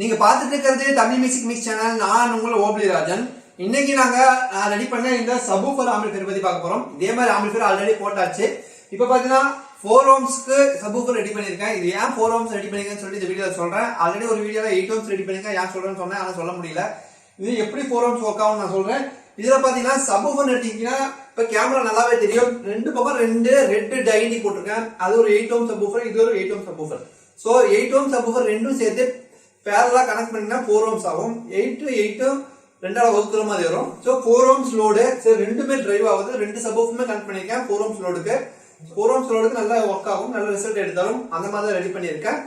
நீங்க பாத்துட்டு இருக்கிறது தமிழ் மியூசிக் மிக்ஸ் சேனல். நான் உங்களை ஓபிளி ராஜன். இன்னைக்கு நாங்க ரெடி பண்ண இந்த சப்வூஃபர் ஆம்பிளிஃபையர் பத்தி பார்க்க போறோம். இதே மாதிரி ஆம்பிளிஃபையர் ஆல்ரெடி போட்டாச்சு. இப்ப பாத்தீங்கன்னா 4 ohmsக்கு சப்வூஃபர் ரெடி பண்ணிருக்கேன். இது ஏன் 4 ohms ரெடி பண்ணிருக்கேன்னு சொல்லி இந்த வீடியோல சொல்றேன். ஆல்ரெடி ஒரு வீடியோல 8 ohms ரெடி பண்ணிருக்கேன். ஏன் சொல்றேன்னு சொன்னேன், ஆனா சொல்ல முடியல. இது எப்படி 4 ohms ஒர்க் ஆகும் நான் சொல்றேன். இதுல பாத்தீங்கன்னா சப்வூஃபர் எடுத்தீங்கன்னா இப்ப கேமரா நல்லாவே தெரியும். ரெண்டு பக்கம் ரெண்டு ரெட் டைனி போட்டிருக்கேன். அது ஒரு 8 ohms சப்வூஃபர், இது ஒரு 8 ohms subwoofer. So 8 ohms subwoofer ரெண்டும் சேர்த்து பேரலா கனெக்ட் பண்ணீங்கன்னா 4 ohms ஆகும். 8 ரெண்டால வகுக்கிற மாதிரி வரும். சோ 4 ohms லோடு சரி ரெண்டுமே டிரைவ் ஆகுது. ரெண்டு சப்வூஃபருமே கனெக்ட் பண்ணிருக்கேன் 4 ohms லோடுக்கு. 4 ohms லோடுக்கு நல்லா ஒர்க் ஆகும், நல்ல ரிசல்ட் எடுத்தாலும் அந்த மாதிரி தான் ரெடி பண்ணிருக்கேன்.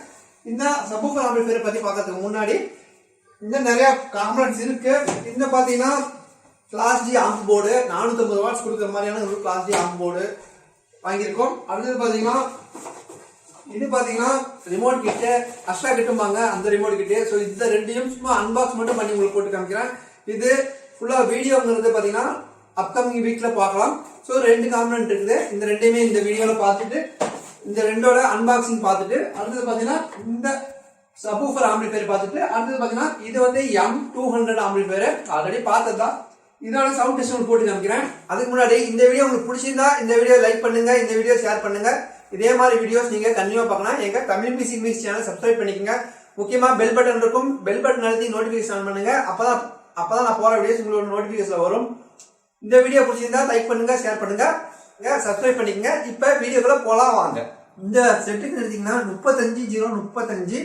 இந்த சப்வூஃபர் ஆம்பிளிஃபையர் பத்தி பார்க்கறதுக்கு முன்னாடி இந்த நிறைய காம்பனன்ட்ஸ் இருக்கு. இந்த பாத்தீங்கன்னா class D amp board 450 watts கொடுக்குற மாதிரியான ஒரு கிளாஸ் டி ஆம்ப் போர்டு வாங்கியிருக்கோம். அடுத்தது பாத்தீங்கன்னா இது பாத்தீங்கன்னா ரிமோட் கிட்ட அஷ்டா கிட்டும்பாங்க, அந்த ரிமோட் கிட்டே. ஸோ இந்த ரெண்டையும் சும்மா அன்பாக்ஸ் மட்டும் பண்ணி உங்களுக்கு போட்டு காமிக்கிறேன். இது ஃபுல்லா வீடியோங்கிறது பாத்தீங்கன்னா அப்கமிங் வீக்ல பார்க்கலாம். ஸோ 2 காம்பனன்ட் இருக்குது. இந்த ரெண்டையுமே இந்த வீடியோல பார்த்துட்டு இந்த ரெண்டோட அன்பாக்சிங் பார்த்துட்டு அடுத்தது பாத்தீங்கன்னா இந்த சப்வூஃபர் ஆம்பிளிஃபையர் பார்த்துட்டு அடுத்தது பாத்தீங்கன்னா இது வந்து M200 ஆம்பிளிஃபையர் ஆல்ரெடி பார்த்ததுதான். இதோட சவுண்ட் டெஸ்ட் போட்டு காமிக்கிறேன். அதுக்கு முன்னாடி இந்த வீடியோ உங்களுக்கு பிடிச்சிருந்தா இந்த வீடியோ லைக் பண்ணுங்க, இந்த வீடியோ ஷேர் பண்ணுங்க. இதே மாதிரி வீடியோஸ் நீங்க கண்டிப்பா பார்க்கணும். எங்க Tamil music mix channel subscribe பண்ணிக்கங்க. முக்கியமா பெல் பட்டன் இருக்கும், பெல் பட்டன் அழுத்தி நோட்டிபிகேஷன் ஆன் பண்ணுங்க. அப்பதான் நான் போற வீடியோஸ் உங்களுக்கு நோட்டிபிகேஷன் வரும். இந்த வீடியோ பிடிச்சிருந்தா லைக் பண்ணுங்க, ஷேர் பண்ணுங்க, சப்ஸ்கிரைப் பண்ணிக்கங்க. இப்ப வீடியோக்குள்ள போலாம் வாங்க. இந்த செட்டுக்கு எடுத்தீங்கன்னா 35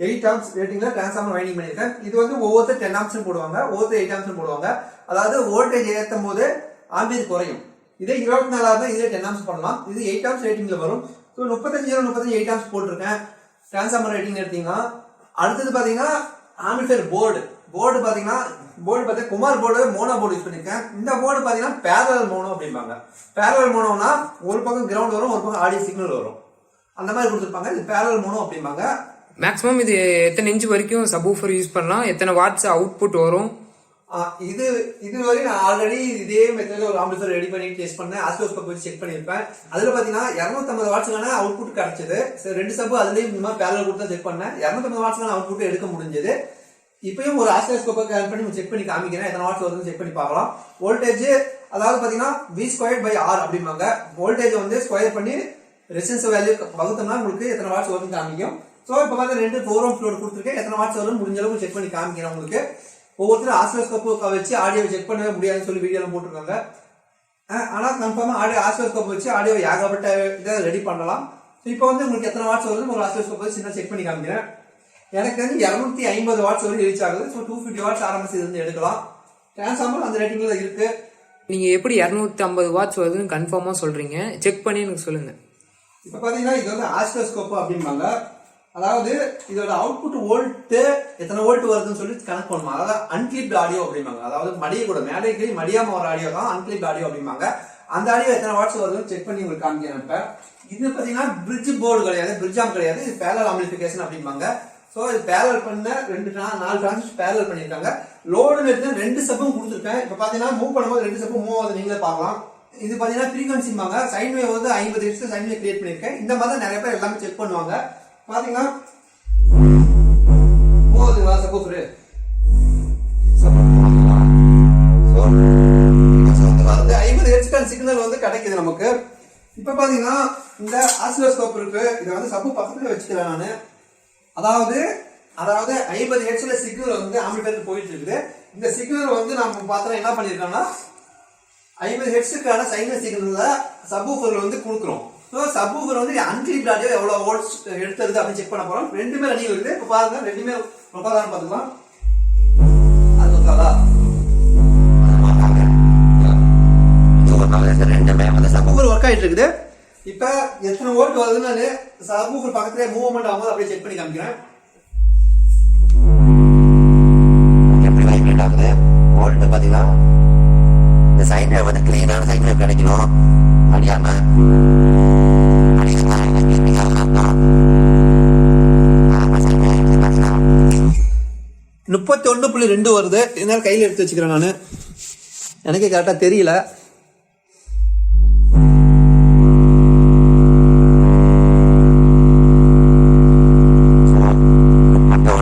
8 amps ரேட்டிங்ல டிரான்ஸ்ஃபார்மர் வைண்டிங் பண்ணிருக்கேன். இது வந்து ஒவ்வொருத்தர் 10 amps போடுவாங்க, ஒவ்வொருத்தர் 8 amps போடுவாங்க. அதாவது வோல்டேஜ் ஏற்றும் போது ஆம்பியர் குறையும். இதே 24 தான் இதுல 10 amps பண்ணலாம். இது 8 amps ரேட்டிங்ல வரும். ஸோ 35 8 amps போட்டிருக்கேன் டிரான்ஸ்ஃபார்மர் ரேட்டிங் எடுத்தீங்கன்னா. அடுத்தது பாத்தீங்கன்னா ஆம்பிளிஃபையர் போர்டு பாத்தீங்கன்னா Kumar board mono board use பண்ணிருக்கேன். இந்த போர்டு பாத்தீங்கன்னா பேரலல் மோனோ அப்படிம்பாங்க. பேரலல் மோனோனா ஒரு பக்கம் கிரவுண்ட் வரும், ஒரு பக்கம் ஆடியோ சிக்னல் வரும், அந்த மாதிரி கொடுத்துருப்பாங்க. இது பேரலல் மோனோ அப்படிம்பாங்க. மேக்ஸிமம் இது எத்தனை இன்ச் வரைக்கும் சப்வூஃபர் யூஸ் பண்ணலாம், எத்தனை வாட்ஸ் அவுட்புட் வரும்? இது வரை நான் ஆல்ரெடி இதே மெத்தட்ல ஒரு ஆம்பிளிஃபையர் ரெடி பண்ணி டெஸ்ட் பண்ணேன். ஆஸ்ட்ரோஸ்கோப் வச்சு செக் பண்ணிருப்பேன். அதுல பாத்தீங்கன்னா 250 வாட்ஸ்க்கான அவுட்புட் கிடைச்சது. ரெண்டு சப் அதுலயும் இந்த மாதிரி பேரலல் கொடுத்தா செக் பண்ணேன். 250 வாட்ஸ்க்கான அவுட்புட் எடுக்க முடிஞ்சது. இப்பயும் ஒரு ஆஸ்ட்ரோஸ்கோப்பை கனெக்ட் பண்ணி செக் பண்ணி காமிக்கிறேன். எத்தனை வாட்ஸ் வருதுன்னு செக் பண்ணி பார்க்கலாம். வோல்டேஜ் அதாவது பாத்தீங்கன்னா V²/R அப்படிம்பாங்க. வோல்டேஜ் வந்து ஸ்கொயர் பண்ணி ரெசிஸ்டன்ஸ் வேல்யூ வகுத்தோம்னா உங்களுக்கு எத்தனை வாட்ஸ் வருதுன்னு காமிக்கும். சோ இப்ப பாத்தீங்கன்னா 2 4 ohms லோட் கொடுத்துருக்கேன். எத்தனை வாட்ஸ் வரும்னு முடிஞ்ச அளவுக்கு செக் பண்ணி காமிக்கிறேன் உங்களுக்கு. ஒவ்வொருத்தரும் ஆஸ்ட்ரோஸ்கோப் வச்சு ஆடியோ செக் பண்ணவே முடியாதுன்னு சொல்லி வீடியோல போட்டிருக்காங்க. ஆனா கன்ஃபார்மா ஆஸ்ட்ரோஸ்கோப் வச்சு ஆடியோ ஏகப்பட்ட இதை ரெடி பண்ணலாம். இப்போ வந்து உங்களுக்கு எத்தனை வாட்ஸ் வருதுன்னு ஒரு ஆஸ்ட்ரோஸ்கோப் வச்சு சின்ன செக் பண்ணி காமிக்கிறேன். எனக்கு வந்து 250 வாட்ஸ் வரைக்கும் ரீச் ஆகுது. ஸோ 250 வாட்ஸ் ஆர்எம்எஸ் இருந்து எடுக்கலாம். டிரான்ஸ்ஃபார்மர் அந்த ரேட்டிங்ல இருக்கு. நீங்க எப்படி 250 வாட்ஸ் வருதுன்னு கன்ஃபார்மா சொல்றீங்க? செக் பண்ணி எனக்கு சொல்லுங்க. இப்ப பாத்தீங்கன்னா இது வந்து ஆஸ்ட்ரோஸ்கோப் அப்படிம்பாங்க. அதாவது இதோட அவுட்புட் வோல்ட் எத்தனை வோல்ட் வருதுன்னு சொல்லி கனெக்ட் பண்ணுவாங்க. அதாவது அன்கிளிப்ட் ஆடியோ அப்படிம்பாங்க. அதாவது மடிய கூட மேடைக்கு மடியாம ஒரு ஆடியோ தான் அன்கிளிப்ட் ஆடியோ அப்படிம்பாங்க. அந்த ஆடியோ எத்தனை வாட்ஸ் வருதுன்னு செக் பண்ணி உங்களுக்கு காமிக்கிறேன். இப்ப இது பாத்தீங்கன்னா பிரிட்ஜ் போர்டு கிடையாது, பிரிட்ஜ் ஆம் கிடையாது, இது பேரலல் ஆம்பிளிஃபிகேஷன் அப்படிம்பாங்க. சோ இது பேரலல் பண்ண 4 டிரான்சிஸ்டர் பேரலல் பண்ணிருக்காங்க. லோடு எடுத்து 2 சப்பும் கொடுத்துருக்கேன். இப்ப பாத்தீங்கன்னா மூவ் பண்ணும்போது 2 சப்பும் மூவ் ஆகுது, நீங்களே பார்க்கலாம். இது பாத்தீங்கன்னா ஃப்ரீக்வன்சிம்பாங்க. சைன் வேவ் வந்து 50 ஹெர்ட்ஸ் சைன் வேவ் கிரியேட் பண்ணிருக்கேன். இந்த மாதிரி நிறைய பேர் எல்லாமே செக் பண்ணுவாங்க. பாத்தீங்கன்னா போகுதுங்களா சப்போஸ் 50 ஹெர்ட்ஸ்க்கான சிக்னல் வந்து கிடைக்குது நமக்கு. இப்ப பாத்தீங்கன்னா இந்த ஆசிலோஸ்கோப் இருக்கு. இதை வந்து சப்பு பக்கத்துல வச்சுக்கிறேன் நானு. அதாவது 50 ஹெர்ட்ஸ்ல சிக்னல் வந்து ஆம்பிளிஃபையர் போயிட்டு இருக்குது. இந்த சிக்னல் வந்து நம்ம பார்த்தா என்ன பண்ணிருக்கோம்னா 50 ஹெர்ட்ஸ்க்கான சைன் சிக்னல்ல சப்வூஃபர்ல வந்து கொடுக்குறோம். ஸோ சப்வூஃபர் வந்து அன்கிளிப்ட் ஆடியோ எவ்வளவு வோல்ட்ஸ் எடுத்துருது அப்படின்னு செக் பண்ண போறோம். ரெண்டுமே ரன்னிங் இருக்குது. இப்போ பாருங்க ரெண்டுமே ரொக்காதான்னு பார்த்துக்கலாம். அது ரொக்காதா சப்வூஃபர் ஒர்க் ஆயிட்டு இருக்குது. இப்ப எத்தனை வோல்ட் வருதுன்னு சப்வூஃபர் பக்கத்துல மூவ்மெண்ட் ஆகும்போது அப்படியே செக் பண்ணி காமிக்கிறேன். எப்படி வைப்ரேட் ஆகுது வோல்ட் பாத்தீங்கன்னா இந்த சைன் வேவ் வந்து கிளீனான சைன் வேவ் கிடைக்கணும். அடியாம 31.2 வருது. இதனால கையில எடுத்து வச்சுக்கிறேன் நானு. எனக்கே கரெக்டா தெரியல.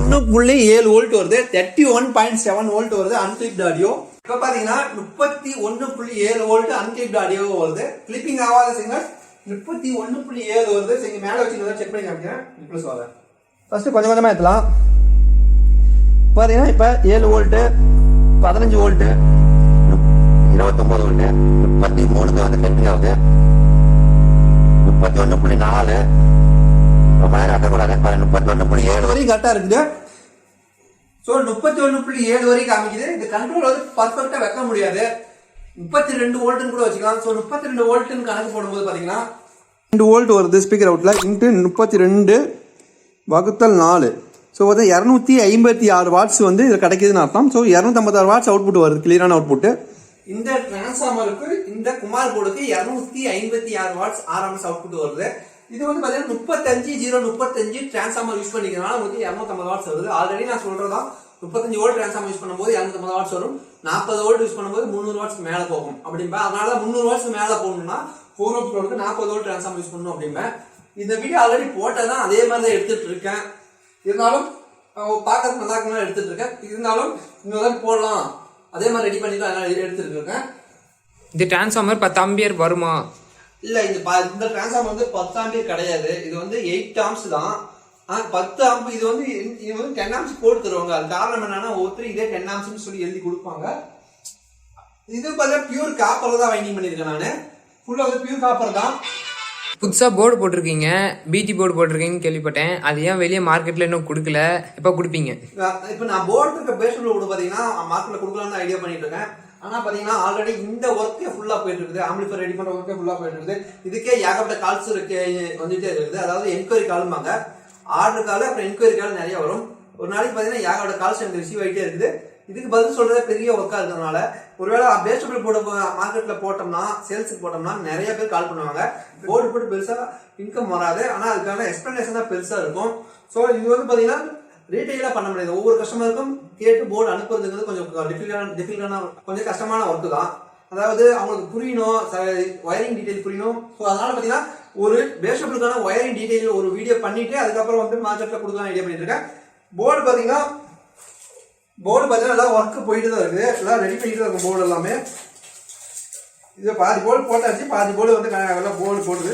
1.2 31.7 வோல்ட் வருது, 31.7 வோல்ட் வருது அன்கிளிப்ட் ஆடியோ. இப்போ பார்த்தீங்கன்னா 31.7 வோல்ட் அன்கிளிப்ட் ஆடியோ வருது. கிளிப்பிங் ஆகாத சிங்கர் 31.7 வருது. சரி, மேலே வச்சு செக் பண்ணி காமிக்கிறேன். ப்ளஸ் வாங்க ஃபர்ஸ்ட் கொஞ்சம் கொஞ்சமாக ஏற்றலாம். பார்த்தீங்கன்னா இப்போ 7 வோல்ட்டு, 15 வோல்ட்டு, 29 வோல்ட், 33 வந்து கிளிப்பிங் ஆகுது, 31.4 ரொம்ப நேரம் ஆக்கக்கூடாது, 31.7 வரைக்கும் கரெக்டாக இருக்குது. ஸோ 31.7 வரைக்கும் காமிக்குது. இந்த கண்ட்ரோல் வந்து பர்ஃபெக்டாக வைக்க முடியாது, 32 வோல்ட்டுன்னு கூட வச்சுக்கலாம். ஸோ 32 வோல்ட்டுன்னு கணக்கு போடும்போது பார்த்தீங்கன்னா 2 வோல்ட் வருது ஸ்பீக்கர் அவுட்டில், இன்ட்டு 32 வகுத்தல் 4. ஸோ வந்து 256 வாட்ஸ் வந்து இதில் கிடைக்குதுன்னு அர்த்தம். ஸோ 256 வாட்ஸ் அவுட்புட் வருது, கிளியரான அவுட்புட். இந்த டிரான்ஸ்ஃபார்மருக்கு இந்த குமார் போர்டுக்கு 256 வாட்ஸ் ஆர்எம்எஸ் அவுட்புட் வருது. இது வந்து பார்த்தீங்கன்னா 35 டிரான்ஸ்ஃபார்மர் யூஸ் பண்ணிக்கிறதுனால உங்களுக்கு 250 வாட்ஸ் வருது. ஆல்ரெடி நான் சொல்றதா 35 வோல்ட் டிரான்ஸ்ஃபார்மர் யூஸ் பண்ணும்போது 250 வாட்ஸ் வரும், 40 வோல்ட் யூஸ் பண்ணும்போது 300 வாட்ஸ் மேலே போகும் அப்படின்பா. அதனால 300 வாட்ஸ் மேலே போகணும்னா 4 ஓம்ஸ் லோடுக்கு 40 வோல்ட் டிரான்ஸ்ஃபார்மர் யூஸ் பண்ணணும் அப்படின்பேன். இந்த வீடியோ ஆல்ரெடி போட்டதான் அதே மாதிரி தான் எடுத்துட்டு இருக்கேன். இருந்தாலும் பார்க்கறது நல்லா இருக்குன்னு எடுத்துட்டு இருக்கேன். இருந்தாலும் இன்னொரு போடலாம் அதே மாதிரி ரெடி பண்ணிட்டு அதனால எடுத்துட்டு இருக்கேன். இந்த டிரான்ஸ்ஃபார்மர் 10 ஆம்பியர் வருமா? இல்ல, இந்த டிரான்ஸ்ஃபார்மர் வந்து 10 ஆம்பியர் கிடையாது, இது வந்து 8 ஆம்ஸ் தான். 10 ஆம்ப் இது வந்து 10 ஆம்ஸ் போட்டு தருவாங்க. அது காரணம் என்னன்னா ஒருத்தர் இதே 10 ஆம்ஸ்னு சொல்லி எழுதி கொடுப்பாங்க. இது பார்த்தா பியூர் காப்பர் தான் வைண்டிங் பண்ணியிருக்கேன் நான், ஃபுல்லா வந்து பியூர் காப்பர் தான். புதுசா போர்டு போட்டிருக்கீங்க, பிடி போர்டு போட்டிருக்கீங்கன்னு கேள்விப்பட்டேன். அது ஏன் வெளியே மார்க்கெட்ல இன்னும் கொடுக்கல, எப்போ கொடுப்பீங்க? இப்போ நான் போர்டு இருக்க பேஸ்மெண்ட் கூட பார்த்தீங்கன்னா மார்க்கெட்ல கொடுக்கலாம்னு ஐடியா பண்ணிட்டு இருக்கேன். ஆனா பாத்தீங்கன்னா ஆல்ரெடி இந்த ஒர்க்கே ஃபுல்லா போயிட்டு இருக்குது, ஆம்பிளிஃபையர் ரெடி பண்ற ஒர்க்கே ஃபுல்லா போயிட்டு இருக்குது. இதுக்கே ஏகப்பட்ட கால்ஸ் வந்துட்டே இருக்குது. அதாவது என்கொயரி காலும்பாங்க, ஆர்டர் கால் அப்புறம் என்கொயரி கால் நிறைய வரும். ஒரு நாளைக்கு பாத்தீங்கன்னா ஏகப்பட்ட கால்ஸ் எனக்கு ரிசீவ் ஆகிட்டே இருக்குது. இதுக்கு பதில் சொல்றதே பெரிய ஒர்க்கா இருக்கிறதுனால ஒருவேளை பேஸ்டபிள் போர்டு மார்க்கெட்ல போட்டோம்னா, சேல்ஸுக்கு போட்டோம்னா நிறைய பேர் கால் பண்ணுவாங்க. போர்டு போட்டு பெருசா இன்கம் வராது, ஆனா அதுக்கான எக்ஸ்பிளனேஷன் தான் பெருசா இருக்கும். ஸோ இது வந்து பாத்தீங்கன்னா ரீட்டைலா பண்ண முடியாது. ஒவ்வொரு கஸ்டமருக்கும் கேட்டு போர்டு அனுப்புறதுங்கிறது கொஞ்சம் டிஃபிகல்ட்டான கொஞ்சம் கஷ்டமான ஒர்க்கு தான். அதாவது அவங்களுக்கு புரியணும், வயரிங் டீடைல் புரியணும். ஸோ அதனால பாத்தீங்கன்னா ஒரு பேஸ்டபிளுக்கான வயரிங் டீடைல் ஒரு வீடியோ பண்ணிட்டு அதுக்கப்புறம் வந்து மார்க்கெட்ல கொடுக்கலாம் ஐடியா பண்ணிட்டு இருக்கேன். போர்டு பாத்தீங்கன்னா எல்லாம் ஒர்க் போயிட்டு தான் இருக்குது, எல்லாம் ரெடி பண்ணிட்டு தான் இருக்கும் போர்டு எல்லாமே. இது பாதி போர்டு போட்டாச்சு, பாதி போர்டு வந்து எல்லாம் போர்டு போட்டுது.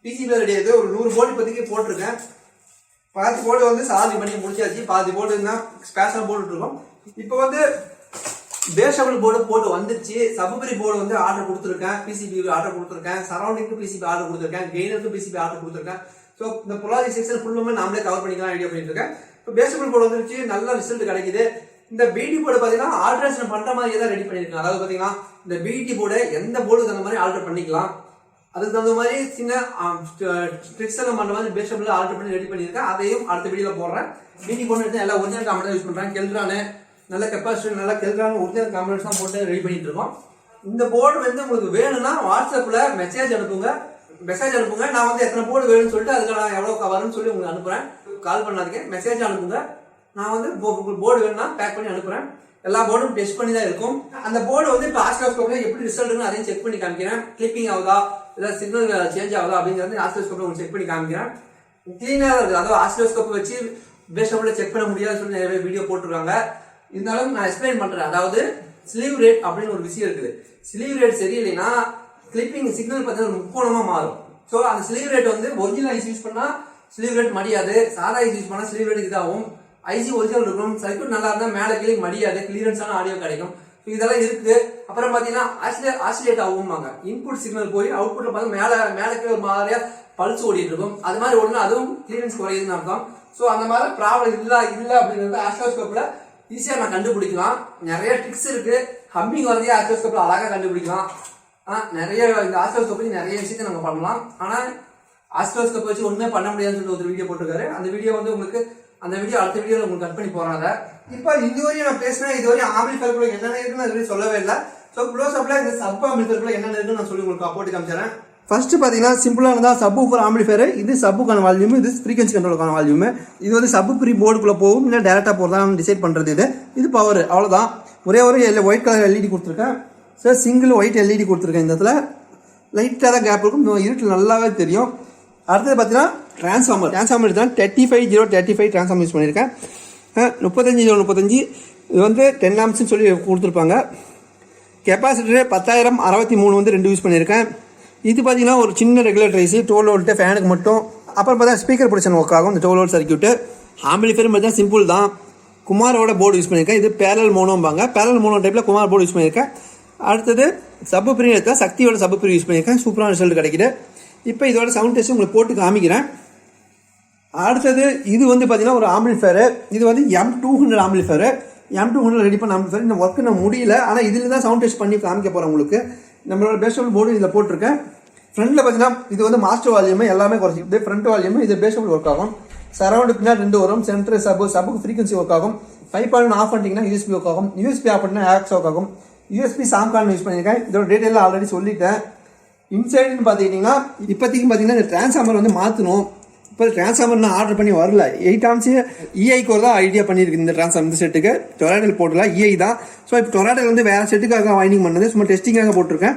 பிசிபி ரெடி ஆகுது. ஒரு 100 போர்டு இப்போதைக்கு போட்டிருக்கேன். பாதி போர்டு வந்து சார்ஜ் பண்ணி முடிச்சாச்சு, பாதி போர்டு தான் ஸ்பேஷல் போட்டு இருக்கோம். இப்போ வந்து பேஸ்டபிள் போர்டு போட்டு வந்துருச்சு. சப்ஃபரி போர்டு வந்து ஆர்டர் கொடுத்துருக்கேன், பிசிபி ஆர்டர் கொடுத்துருக்கேன், சரௌண்டிங்க்கு பிசிபி ஆர்டர் கொடுத்துருக்கேன், கெய்னருக்கு பிசிபி ஆர்டர் கொடுத்துருக்கேன். ஸோ இந்த பொலாஜி செக்ஷன் ஃபுல்லுமே நாமளே கவர் பண்ணிக்கலாம் ஐடியா பண்ணிட்டு இருக்கேன். இப்போ பேஸ்டபிள் போர்டு வந்துருச்சு, நல்ல ரிசல்ட் கிடைக்குது. இந்த பிடி போர்டு பார்த்தீங்கன்னா ஆல்ட்ரேஷன் பண்ற மாதிரி தான் ரெடி பண்ணிருக்கேன். அதாவது பார்த்தீங்கன்னா இந்த பிடி போர்டு எந்த போர்டுக்கு தகுந்த மாதிரி ஆல்டர் பண்ணிக்கலாம், அதுக்கு தகுந்த மாதிரி சின்ன ட்ரிக்ஸ் எல்லாம் பண்ற மாதிரி பேஸ்டபிள் ஆல்டர் பண்ணி ரெடி பண்ணியிருக்கேன். அதையும் அடுத்த வீடியோல போடுறேன். பிடி போர்டு எடுத்து எல்லாம் ஒரிஜினல் காம்பனன்ட் யூஸ் பண்றேன். கெல்ட்ரானு நல்ல கெப்பாசிட்டி, நல்லா கெல்ட்ரானு ஒரிஜினல் காம்பனன்ட்ஸ் தான் போட்டு ரெடி பண்ணிட்டு இருக்கோம். இந்த போர்டு வந்து உங்களுக்கு வேணும்னா வாட்ஸ்அப்ல மெசேஜ் அனுப்புங்க. நான் வந்து எத்தனை போர்டு வேணும்னு சொல்லிட்டு அதுக்கான எவ்வளவு வரும்னு சொல்லி உங்களுக்கு அனுப்புறேன். கால் பண்ணாதீங்க, மெசேஜ் அனுப்புங்க. நான் வந்து உங்களுக்கு போர்டு வேணும்னா பேக் பண்ணி அனுப்புறேன். எல்லா போர்டும் டெஸ்ட் பண்ணி தான் இருக்கும். அந்த போர்டு வந்து இப்போ ஆஸ்ட்ரோஸ்கோப்ல எப்படி ரிசல்ட் இருக்குன்னு அதையும் செக் பண்ணி காமிக்கிறேன். கிளிப்பிங் ஆகுதா இல்லை சிக்னல் சேஞ்ச் ஆகுதா அப்படிங்கிறது ஆஸ்ட்ரோஸ்கோப்ல உங்களுக்கு செக் பண்ணி காமிக்கிறேன். கிளீனா இருக்குது. அதாவது ஆஸ்ட்ரோஸ்கோப் வச்சு பேஸ்டபிள்ல செக் பண்ண முடியாதுன்னு சொல்லி நிறைய வீடியோ போட்டிருக்காங்க. இருந்தாலும் நான் எக்ஸ்பிளைன் பண்றேன். அதாவது ஸ்லீவ் ரேட் அப்படின்னு ஒரு விஷயம் இருக்குது. ஸ்லீவ் ரேட் சரியில்லைன்னா கிளிப்பிங் சிக்னல் பார்த்தீங்கன்னா முக்கோணமா மாறும். ஸோ அந்த ஸ்லீவ் ரேட் வந்து ஒரிஜினல் ஐசி யூஸ் பண்ணா ஸ்லீவ் ரேட் மடியாது, சாதா ஐசி யூஸ் பண்ணா ஸ்லீவ் ரேட் இதாகும். ஐசி ஒரிஜினல் இருக்கும், சர்க்யூட் நல்லா இருந்தா மேலே கீழே மடியாது, கிளியரன்ஸான ஆடியோ கிடைக்கும். இதெல்லாம் இருக்கு. அப்புறம் பாத்தீங்கன்னா ஆசிலேட் ஆகும்பாங்க. இன்புட் சிக்னல் போய் அவுட்புட்ல பார்த்தா மேல கீழே ஒரு மாதிரியா பல்ஸ் ஓடிட்டு இருக்கும். அது மாதிரி ஓடுனா அதுவும் கிளியரன்ஸ் குறையுதுன்னு அர்த்தம். ஸோ அந்த மாதிரி ப்ராப்ளம் இல்ல அப்படிங்கிறது ஆஸ்ட்ரோஸ்கோப்ல ஈஸியா நான் கண்டுபிடிக்கலாம். நிறைய ட்ரிக்ஸ் இருக்கு. ஹம்மிங் வரதே ஆஸ்ட்ரோஸ்கோப்ல அழகா கண்டுபிடிக்கலாம். நிறைய இந்த ஆஸ்ட்ரோஸ்கோப் வச்சு நிறைய விஷயத்த நம்ம பண்ணலாம். ஆனா ஆஸ்ட்ரோஸ்கோப் வச்சு ஒண்ணுமே பண்ண முடியாதுன்னு சொல்லி ஒரு வீடியோ போட்டிருக்காரு. அந்த வீடியோ வந்து உங்களுக்கு அந்த வீடியோ அடுத்த வீடியோல உங்களுக்கு கட் பண்ணி போறாங்க. இப்போ இதுவரையும் நான் பேசினேன். இதுவரையும் ஆம்பிளிஃபையர் என்னென்ன இருக்குன்னு அது சொல்லவே இல்லை. ஸோ க்ளோஸ் அப்ல இந்த சப் ஆம்பிளிஃபையர் என்னென்ன இருக்குன்னு நான் சொல்லி உங்களுக்கு போட்டு காமிச்சேன். ஃபர்ஸ்ட் பாத்தீங்கன்னா சிம்பிளானதா சப் ஊஃபர் ஆம்பிளிஃபையர். இது சப்புக்கான வால்யூம், இது ஃப்ரீக்வன்சி கண்ட்ரோலுக்கான வால்யூம். இது வந்து சப் ப்ரீ போர்டுக்குள்ள போகும், இல்லை டேரக்டா போறதா டிசைட் பண்றது. இது பவர், அவ்வளவுதான். ஒரே ஒயிட் கலர் எல்இடி கொடுத்துருக்கேன் சார். சிங்கிள் ஒயிட் எல்இடி கொடுத்துருக்கேன். இந்த இடத்துல லைட்டாக தான் கேப் இருக்கும், இருட்டில் நல்லாவே தெரியும். அடுத்தது பார்த்தீங்கன்னா ட்ரான்ஸ்ஃபார்மர் தான் 35035 ட்ரான்ஸ்ஃபார்மர் யூஸ் பண்ணியிருக்கேன். 35 இது வந்து 10 ஆம்ஸ்ன்னு சொல்லி கொடுத்துருப்பாங்க. கெப்பாசிட்டர் 10000 63 வந்து 2 யூஸ் பண்ணியிருக்கேன். இது பார்த்தீங்கன்னா ஒரு சின்ன ரெகுலேட்டர் ஐசி 12 வோல்ட்டு ஃபேனுக்கு மட்டும். அப்புறம் பார்த்தா ஸ்பீக்கர் ப்ரொடக்ஷன் ஒர்க் ஆகும் இந்த 12 வோல்ட் சர்க்யூட்டு. ஆம்பிளிஃபையர் பார்த்தீங்கன்னா சிம்பிள் தான். குமாரோட போர்டு யூஸ் பண்ணியிருக்கேன். இது பேரல் மோனோம்பாங்க. பேரல் மோனோ டைப்பில் குமார் போர்டு யூஸ் பண்ணியிருக்கேன். அடுத்தது சப்பு பிரி எடுத்தால் சக்தியோட சப்பு பிரி யூஸ் பண்ணியிருக்கேன். சூப்பரான ரிசல்ட் கிடைக்குது. இப்போ இதோட சவுண்ட் டெஸ்ட் உங்களுக்கு போட்டு காமிக்கிறேன். அடுத்தது இது வந்து பார்த்தீங்கன்னா ஒரு ஆம்பிளிஃபையர். இது வந்து M200 ஆம்பிளிஃபையர். M200 ரெடி பண்ண ஆம்பிளிஃபையர். இந்த ஒர்க்கு நான் முடியல, ஆனால் இதில் தான் சவுண்ட் டெஸ்ட் பண்ணி காமிக்க போகிறேன் உங்களுக்கு. நம்மளோட பேஸ்டபிள் போர்டு இதில் போட்டிருக்கேன். ஃப்ரண்ட்டில் பார்த்தீங்கன்னா இது வந்து மாஸ்டர் வால்யூமு எல்லாமே குறைச்சிக்கிட்டு ஃப்ரண்ட் வால்யூமு இது பேஸ்டபிள் ஒர்க் ஆகும். சரௌண்டு பின்னாடி 2 வரும். சென்டர் சப்புக்கு ஃப்ரீக்வன்சி ஒர்க் ஆகும். 5.1 ஆஃப் பண்ணிட்டீங்கன்னா USB ஒர்க் ஆகும். USB ஆஃப் பண்ணினா ஆக்ஸ் ஒர்க் ஆகும். USB சாம்கான் யூஸ் பண்ணியிருக்கேன். இதோட டீட்டெயில் ஆல்ரெடி சொல்லிட்டேன். இன்சைடுன்னு பார்த்துக்கிட்டிங்கன்னா இப்போதைக்கு பார்த்தீங்கன்னா இந்த ட்ரான்ஸ்ஃபார்மர் வந்து மாற்றணும். இப்போ ட்ரான்ஸ்ஃபார்மர் நான் ஆர்டர் பண்ணி வரல. 8 ஆம்ஸ் EIக்கு ஒரு தான் ஐடியா பண்ணியிருக்கு இந்த ட்ரான்ஸ்ஃபார்மர் இந்த செட்டுக்கு. டொராடல் போடல EI தான். ஸோ இப்போ டொராடல் வந்து வேறு செட்டுக்காக வைண்டிங் பண்ணது, சும்மா டெஸ்டிங்காக போட்டிருக்கேன்.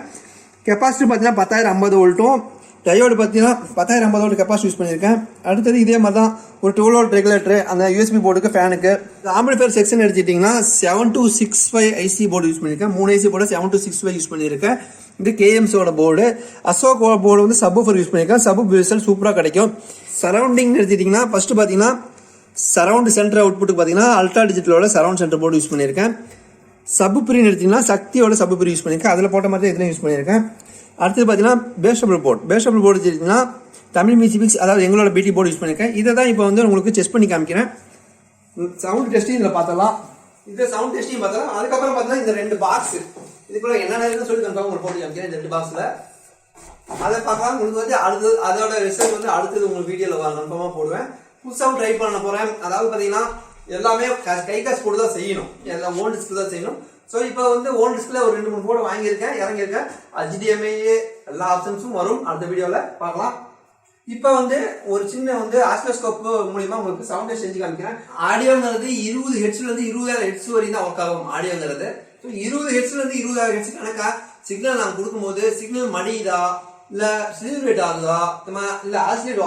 கெப்பாசிட்டி பார்த்தீங்கன்னா 10050 வோல்ட்டும், டயோடு பார்த்தீங்கன்னா 10050 வோல்ட் கெப்பாசிட்டி யூஸ் பண்ணியிருக்கேன். அடுத்தது இதே மாதிரி தான் ஒரு 12 வோல்ட் ரெகுலேட்டர் அந்த USB போர்டுக்கு ஃபேனுக்கு. ஆம்பிளிஃபையர் செக்ஷன் எடுத்துக்கிட்டிங்கன்னா 7265 IC போர்டு யூஸ் பண்ணியிருக்கேன். 3 IC போர்டு 7265 யூஸ் பண்ணியிருக்கேன். இது KMCோட போர்டு. அசோக் போர்டு வந்து சப்வூஃபர் யூஸ் பண்ணியிருக்கேன். சப்வூஃபர் ரிசல்ட் சூப்பராக கிடைக்கும். சரௌண்டிங் எடுத்துக்கிட்டிங்கன்னா ஃபஸ்ட்டு பார்த்தீங்கன்னா சரௌண்ட் சென்டர் அவுட்புட்டுக்கு பார்த்தீங்கன்னா அல்ட்ரா டிஜிட்டலோட சரௌண்ட் சென்டர் போர்டு யூஸ் பண்ணியிருக்கேன். சப்பு பிரின்னு எடுத்திங்கன்னா சக்தியோட சப்பு பிரி யூஸ் பண்ணியிருக்கேன். அதில் போட்ட மாதிரி இதில் யூஸ் பண்ணியிருக்கேன். அடுத்தது பார்த்தீங்கன்னா பேஸ்டபிள் போர்டு வச்சுருக்கீங்கன்னா தமிழ் மியூசிக்ஸ் அதாவது எங்களோட BT போர்டு யூஸ் பண்ணியிருக்கேன். இதை தான் இப்போ வந்து உங்களுக்கு செக் பண்ணி காமிக்கிறேன். சவுண்ட் டெஸ்டிங் இதில் பார்த்தலாம். இந்த சவுண்ட் டெஸ்டிங் பார்த்தலாம். அதுக்கப்புறம் பார்த்தீங்கன்னா இந்த 2 பாக்ஸ் இதுக்குள்ள என்னென்ன இருக்குன்னு சொல்லி கன்ஃபார்ம் உங்களுக்கு போட்டு காமிக்கிறேன். இந்த 2 பாக்ஸில் அதை பார்க்கலாம். உங்களுக்கு வந்து அடுத்தது அதோட ரிசல்ட் வந்து அடுத்தது உங்களுக்கு வீடியோவில் கன்ஃபார்மாக போடுவேன். புதுசாகவும் ட்ரை பண்ண போகிறேன். அதாவது பார்த்தீங்கன்னா எல்லாமே கை காசு போட்டு தான் செய்யணும். எல்லாம் ஓன் டிஸ்க் தான் செய்யணும். ஸோ இப்போ வந்து ஓன் டிஸ்கில் ஒரு 2-3 போர்டு வாங்கியிருக்கேன், இறங்கியிருக்கேன். HDMI எல்லா ஆப்ஷன்ஸும் வரும். அடுத்த வீடியோவில் பார்க்கலாம். இப்போ வந்து ஒரு சின்ன வந்து ஆஸ்ட்ரோஸ்கோப் மூலியமா உங்களுக்கு சவுண்ட் டெஸ்ட் செஞ்சு காமிக்கிறேன். ஆடியோங்கிறது 20 ஹெட்ஸ்லேருந்து 20000 ஹெட்ஸ் வரைக்கும் தான் ஒர்க் ஆகும் ஆடியோங்கிறது. ஸோ 20 ஹெட்ஸ்லேருந்து 20000 ஹெட்ஸ் கணக்கா சிக்னல் நாங்கள் கொடுக்கும்போது சிக்னல் மடியுதா இல்லை சிலிப்ரேட் ஆகுதா இல்லை ஆசிலேட்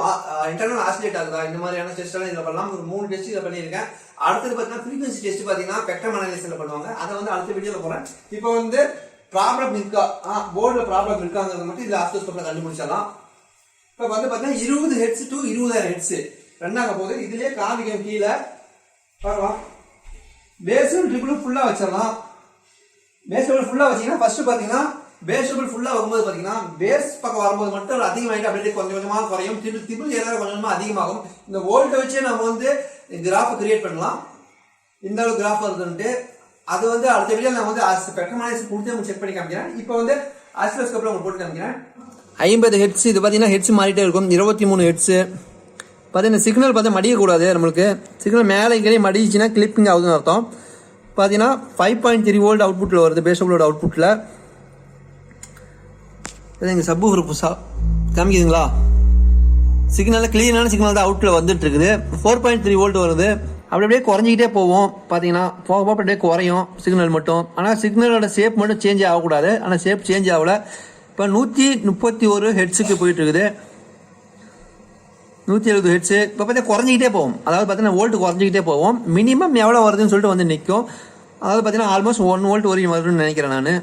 இன்டர்னல் ஆசிலேட் ஆகுதா இந்த மாதிரியான டெஸ்ட் எல்லாம் இதில் பண்ணலாம். ஒரு 3 டெஸ்ட் இதில் பண்ணியிருக்கேன். அடுத்தது பார்த்தீங்கன்னா ஃப்ரீக்வன்சி டெஸ்ட் பார்த்தீங்கன்னா ஸ்பெக்ட்ரம் அனாலிசிஸ்ல பண்ணுவாங்க. அதை வந்து அடுத்த வீடியோவில் போகிறேன். இப்போ வந்து ப்ராப்ளம் இருக்கா போர்டில் ப்ராப்ளம் இருக்காங்கிறது மட்டும் இதில் ஆஸ்ட்ரோஸ்கோப்பில் கண்டுபிடிச்சிடலாம். இப்போ வந்து பார்த்தீங்கன்னா 20 ஹெட்ஸ் டு 20000 ஹெட்ஸ் ரன்னாக போகுது. இதுலேயே காமிக்கும் கீழே பார்க்கலாம். பேஸும் ட்ரிபிளும் ஃபுல்லாக வச்சிடலாம். பேஸபிள் ஃபுல்லாக வச்சிங்கன்னா ஃபர்ஸ்ட் பார்த்தீங்கன்னா பேஸபிள் ஃபுல்லாக வரும்போது பார்த்தீங்கன்னா பேஸ் பக்கம் வரும்போது மட்டும் அதிகமாகிட்டு அப்படியே கொஞ்சம் கொஞ்சமாக குறையும். ட்ரிபிள் ஏதாவது கொஞ்சம் கொஞ்சமாக அதிகமாகும். இந்த வோல்ட்டை வச்சு நம்ம வந்து கிராஃப் கிரியேட் பண்ணலாம். இந்த அளவு கிராஃப் வருதுன்ட்டு அது வந்து அடுத்த வீடியோ நான் வந்து ஸ்பெக்ட்ரம் அனாலிசிஸ் கொடுத்து செக் பண்ணி காமிக்கிறேன். இப்போ வந்து ஆஸ்ட்ரோஸ்கோப்பில் உங்களுக்கு போட்டு காமிக்கிறேன். 50 ஹெட்ஸ் இது பார்த்தீங்கன்னா ஹெட்ஸ் மாறிட்டே இருக்கும். 23 ஹெட்ஸ் பார்த்தீங்கன்னா சிக்னல் பார்த்தா மடியக்கூடாது. நம்மளுக்கு சிக்னல் மேலே இங்கே மடிச்சுன்னா கிளிப்பிங் ஆகுதுன்னு அர்த்தம். பார்த்தீங்கன்னா 5.3 வோல்ட் அவுட்புட்டில் வருது பேஸ்டபிளோட அவுட்புட்டில். இங்கே சப்வூஃபர் புதுசாக காமிக்குதுங்களா? சிக்னலில் கிளியரான சிக்னல் தான் அவுட்டில் வந்துட்டு இருக்குது. 4.3 வோல்ட் வருது. அப்படி அப்படியே குறைஞ்சிக்கிட்டே போவோம். பார்த்தீங்கன்னா போக போக அப்படியே குறையும் சிக்னல் மட்டும். ஆனால் சிக்னலோட ஷேப் மட்டும் சேஞ்ச் ஆகக்கூடாது. ஆனால் ஷேப் சேஞ்ச் ஆகல. இப்போ 131 ஹெட்ஸுக்கு போயிட்டு இருக்குது. 170 ஹெட்ஸு இப்போ பார்த்தா குறைஞ்சிக்கிட்டே போகும். அதாவது பார்த்தீங்கன்னா வோல்ட் குறைஞ்சிக்கிட்டே போவோம். மினிமம் எவ்வளோ வருதுன்னு சொல்லிட்டு வந்து நிற்கும். அதாவது பார்த்தீங்கன்னா ஆல்மோஸ்ட் 1 வோல்ட் வரைக்கும் வருதுன்னு நினைக்கிறேன் நான்.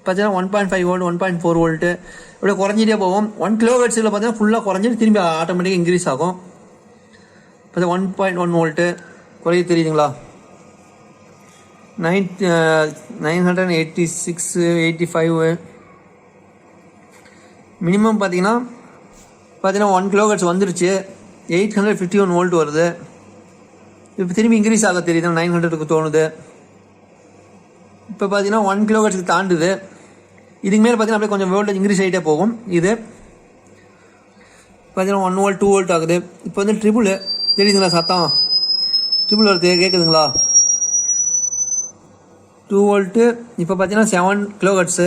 பார்த்தீங்கன்னா 1.5 வோல்ட் 1.4 வோல்ட்டு இப்படியே குறைஞ்சிட்டே போவோம். 1 kHz பார்த்தீங்கன்னா ஃபுல்லாக குறைஞ்சிட்டு திரும்பி ஆட்டோமேட்டிக்காக இன்க்ரீஸ் ஆகும். பார்த்தா 1.1 வோல்ட்டு குறைய தெரியுதுங்களா? 986 85 மினிமம் பார்த்தீங்கன்னா 1 kHz வந்துருச்சு. 851 வோல்ட் வருது. இப்போ திரும்பி இன்க்ரீஸ் ஆக தெரியுது. 900க்கு தோணுது. இப்போ பார்த்தீங்கன்னா 1 kHz தாண்டுது. இதுக்கு மேலே பார்த்தீங்கன்னா அப்படியே கொஞ்சம் வோல்டேஜ் இன்க்ரீஸ் ஆகிட்டே போகும். இது பார்த்தீங்கன்னா 1 வோல்ட் 2 வோல்ட் ஆகுது. இப்போ வந்து ட்ரிபிள் தெரியுதுங்களா? சத்தம் ட்ரிபிள் வருது கேட்குதுங்களா? 2 வோல்ட்டு இப்போ பார்த்தீங்கன்னா 7 kHz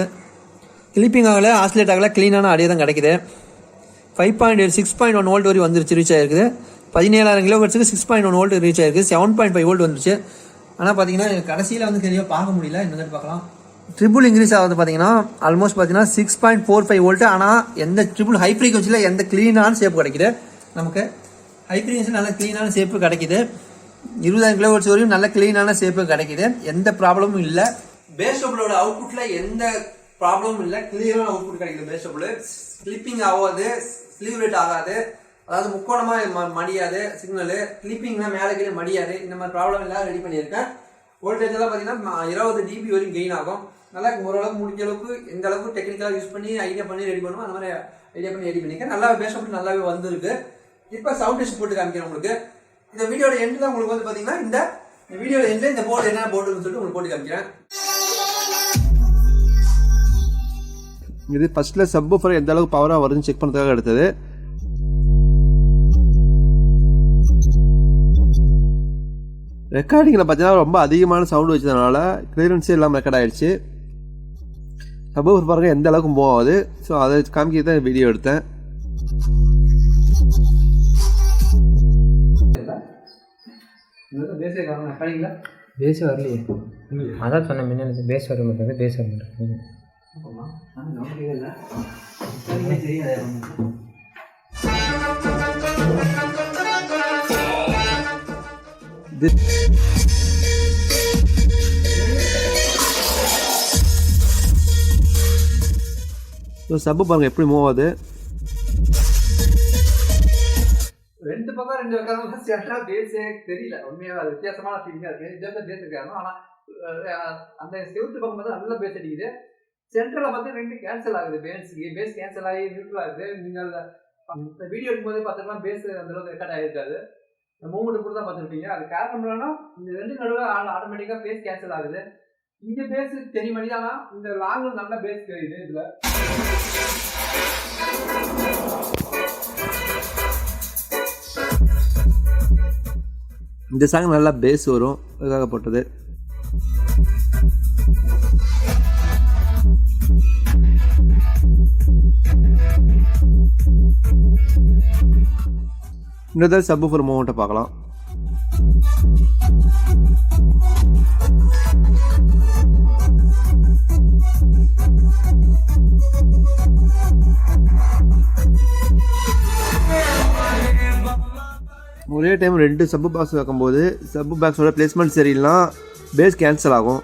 கிளிப்பிங் ஆகலை, ஆசிலேட் ஆகலை, க்ளீனான ஆடியோ தான் கிடைக்குது. 6.1 வோல்ட் வரை வந்துருச்சு, ரீச் ஆகிருக்குது. 17000 kHzக்கு 6.1 வோல்ட் ரீச் ஆகிருக்கு. 7.5 வோல்ட் வந்துருச்சு. ஆனால் பார்த்தீங்கன்னா கடைசியில் வந்து தெளிவாக பார்க்க முடியல. இந்த பார்க்கலாம் ட்ரிபிள் இன்க்ரீஸ் ஆகுது பார்த்தீங்கன்னா ஆல்மோஸ்ட் பார்த்தீங்கன்னா 6.45 வோல்ட். ஆனால் எந்த ட்ரிபிள் ஹை ஃப்ரீக்வன்சியில் எந்த க்ளீனான ஷேப் கிடைக்குது நமக்கு. ஹை ஃப்ரீக்வன்சியில் நல்ல க்ளீனான ஷேப்பு கிடைக்குது. 20,000 கிலோவாட்ஸ் வரையும் நல்ல க்ளீனான ஷேப்பு கிடைக்குது. எந்த ப்ராப்ளமும் இல்லை. பேஸ் டபுளோட அவுட்புட்டில் எந்த ப்ராப்ளமும் இல்லை. கிளியரான அவுட்புட் கிடைக்குது. பேஸ் டபுள் ஸ்லிப்பிங் ஆகாது, ஸ்லீவ் ரேட் ஆகாது, அதாவது முக்கோணமாக மடியாது, சிக்னலு கிளிப்பிங்னா மேலே கீழே மடியாது. இந்த மாதிரி ப்ராப்ளம் எல்லாம் ரெடி பண்ணியிருக்கேன். வோல்டேஜ் எல்லாம் பார்த்தீங்கன்னா 20 dB வரையும் கெயின் ஆகும். நல்லா ஓரளவுக்கு முடிஞ்ச அளவுக்கு எந்த அளவுக்கு டெக்னிக்கலாக யூஸ் பண்ணி ஐடியா பண்ணி ரெடி பண்ணுவோம், அந்த மாதிரி ஐடியா பண்ணி ரெடி பண்ணியிருக்கேன். நல்லாவே பேஸ் டபுள் நல்லாவே வந்திருக்கு. இப்போ சவுண்ட் டெஸ்ட் போட்டு காமிக்கிறேன் உங்களுக்கு. இந்த வீடியோட எண்டில் உங்களுக்கு வந்து பார்த்தீங்கன்னா இந்த வீடியோட எண்டில் இந்த போர்டு என்ன போர்டுன்னு சொல்லிட்டு உங்களுக்கு போட்டு காமிக்கிறேன். இது ஃபர்ஸ்ட்ல சப்வூஃபர் எந்த அளவுக்கு பவராக வருதுன்னு செக் பண்ணுறதுக்காக எடுத்தது. ரெக்கார்டிங்கில் பார்த்தீங்கன்னா ரொம்ப அதிகமான சவுண்டு வச்சதுனால கிளியரன்ஸே இல்லாமல் ரெக்கார்ட் ஆகிடுச்சு. சப்வூஃபர் பாருங்கள் எந்த அளவுக்கு மூவ் ஆகுது. ஸோ அதை காமிக்க தான் வீடியோ எடுத்தேன். பேஸ் வரலையே, அதான் சொன்னேன் முன்னாடி பேஸ் வர மாட்டேங்குது, பேஸ் வர மாட்டேங்குது. சப்பு பாருங்க எப்படி மூவ் ஆகுது. ரெண்டு பக்கம் ரெண்டு வைக்கிறதா பேஸே தெரியல. உண்மையாக அது வித்தியாசமான ஃபீலிங்காக இருக்குது. வித்தியாசம் பேஸ் இருக்காங்க. ஆனால் அந்த செவத்து பக்கம் வந்து நல்லா பேஸ் அடிக்குது. சென்ட்ரலில் பார்த்து ரெண்டு கேன்சல் ஆகுது. பேஸ் கேன்சல் ஆகி நியூட்ரல் ஆகுது. நீங்கள் இந்த வீடியோ எடுக்கும்போதே பார்த்துக்கலாம் பேஸ் அந்தளவுக்கு ரெக்கார்ட் ஆகிருக்காது. இந்த மூமெண்ட் கூட தான் பார்த்துருப்பீங்க. அது காரணம் என்னன்னா இந்த ரெண்டு நடுவில் ஆட்டோமேட்டிக்காக பேஸ் கேன்சல் ஆகுது. இங்கே பேஸ் தெரிய மாட்டேங்குது. இந்த லாங்கில் நல்ல பேஸ் தெரியுது. இதில் இந்த சாங் நல்லா பேஸ் வரும், அதுக்காக போட்டது. இன்னொரு சப்வூஃபர் மூமெண்ட்டை பார்க்கலாம். ஒரே டைம் ரெண்டு சப்பு பாக்ஸ் வைக்கும்போது சப்பு பாக்ஸோட பிளேஸ்மெண்ட் சரியில்லைனா பேஸ் கேன்சல் ஆகும்.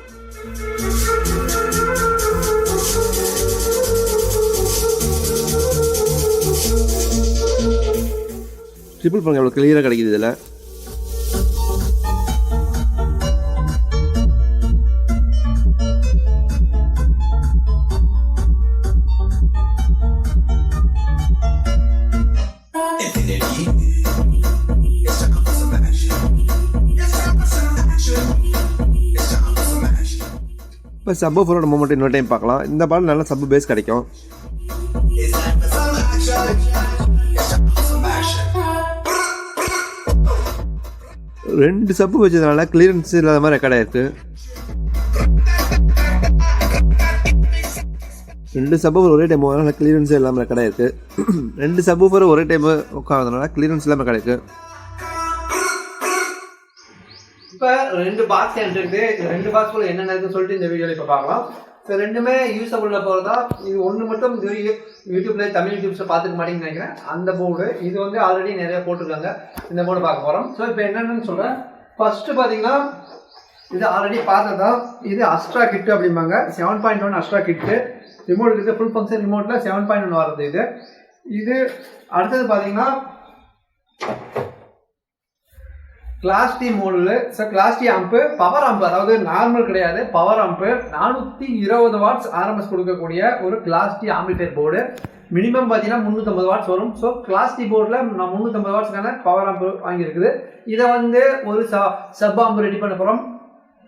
ட்ரிபிள் பாருங்க எவ்வளோ கிளியராக கிடைக்குது. இதில் இப்போ சப்வூஃபரோட மூமெண்ட் இன்னொரு டைம் பார்க்கலாம். இந்த பால் நல்லா சப்பு பேஸ் கிடைக்கும். ரெண்டு சப்பு வச்சதுனால கிளியரன்ஸ் இல்லாத மாதிரி ரெக்கார்ட் ஆயிருக்கு. ரெண்டு சப்வூஃபர் ஒரே டைம் அதனால கிளியரன்ஸே இல்லாமல் ரெக்கார்ட் ஆயிருக்கு. ரெண்டு சப்வூஃபர் ஒரே டைம் உட்காரதுனால கிளியரன்ஸ் இல்லாமல் ரெக்கார்ட் ஆயிருக்கு. இப்போ ரெண்டு பாக்ஸ் இருக்குது. ரெண்டு பாக்ஸ்க்குள்ள என்னென்ன இருக்குன்னு சொல்லிட்டு இந்த வீடியோவில் இப்போ பார்க்கலாம். ஸோ ரெண்டுமே யூஸபுளில் போகிறதா. இது ஒன்று மட்டும் யூடியூப்ல தமிழ் யூடியூப்ஸை பார்த்துக்க மாட்டேங்கன்னு நினைக்கிறேன். அந்த போர்டு இது வந்து ஆல்ரெடி நிறைய போட்டிருக்காங்க. இந்த போர்டு பார்க்க போகிறோம். ஸோ இப்போ என்னென்னு சொல்கிறேன். ஃபர்ஸ்ட்டு பார்த்தீங்கன்னா இது ஆல்ரெடி பார்த்ததான். இது அஸ்ட்ரா கிட்டு அப்படிம்பாங்க. 7.1 அஸ்ட்ரா கிட்டு. ரிமோட் இருக்குது. ஃபுல் ஃபங்க்ஷன் ரிமோட்டில் 7.1 வருது. இது அடுத்தது பார்த்தீங்கன்னா கிளாஸ் டி மோடில். ஸோ கிளாஸ் டி ஆம்பு பவர் ஆம்பு, அதாவது நார்மல் கிடையாது, பவர் ஆம்பு. 420 வாட்ஸ் ஆர்எம்எஸ் கொடுக்கக்கூடிய ஒரு class D amplifier board. Minimum பார்த்தீங்கன்னா 350 வாட்ஸ் வரும். ஸோ கிளாஸ் டி போர்டில் நான் 350 வாட்ஸ்க்கான பவர் ஆம்பு வாங்கியிருக்குது. இதை வந்து ஒரு சப் ஆம்பு ரெடி பண்ண போகிறோம்.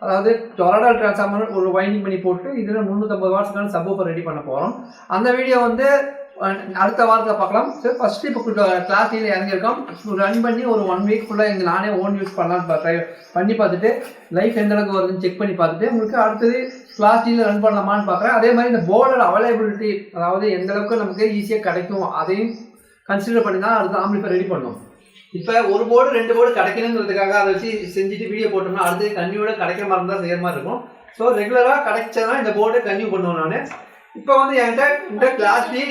அதாவது டொராடல் டிரான்ஸ்ஃபார்மர் ஒரு வைண்டிங் பண்ணி போட்டு இதில் 350 வாட்ஸ்க்கான சப்வூஃபர் ரெடி பண்ண போகிறோம். அந்த வீடியோ வந்து அடுத்த வாரத்தில் பார்க்கலாம். ஸோ ஃபஸ்ட்டு இப்போ கிளாஸ் டீயில் இறங்கியிருக்கோம். ரன் பண்ணி ஒரு 1 வீக் ஃபுல்லாக எங்கள் நானே ஓன் யூஸ் பண்ணலான்னு ட்ரை பண்ணி பார்த்துட்டு லைஃப் எந்த அளவுக்கு வருதுன்னு செக் பண்ணி பார்த்துட்டு உங்களுக்கு அடுத்தது கிளாஸ் டீயில் ரன் பண்ணலாமான்னு பார்க்குறேன். அதே மாதிரி இந்த போர்டோட அவைலபிலிட்டி, அதாவது எந்த அளவுக்கு நமக்கு ஈஸியாக கிடைக்கும் அதையும் கன்சிடர் பண்ணி தான் அடுத்த ஆம்பிளிஃபையர் ரெடி பண்ணுவோம். இப்போ ஒரு போர்டு 2 போர்டு கிடைக்கணுங்கிறதுக்காக அதை வச்சு செஞ்சுட்டு வீடியோ போட்டோம்னா அடுத்தது கண்ணியோட கிடைக்கிற மாதிரி தான் செய்கிற மாதிரி இருக்கும். ஸோ ரெகுலராக கிடைச்சதுனா இந்த போர்டு கன்டினியூ பண்ணுவேன் நான். இப்போ வந்து என்கிட்ட இந்த கிளாஸ் டி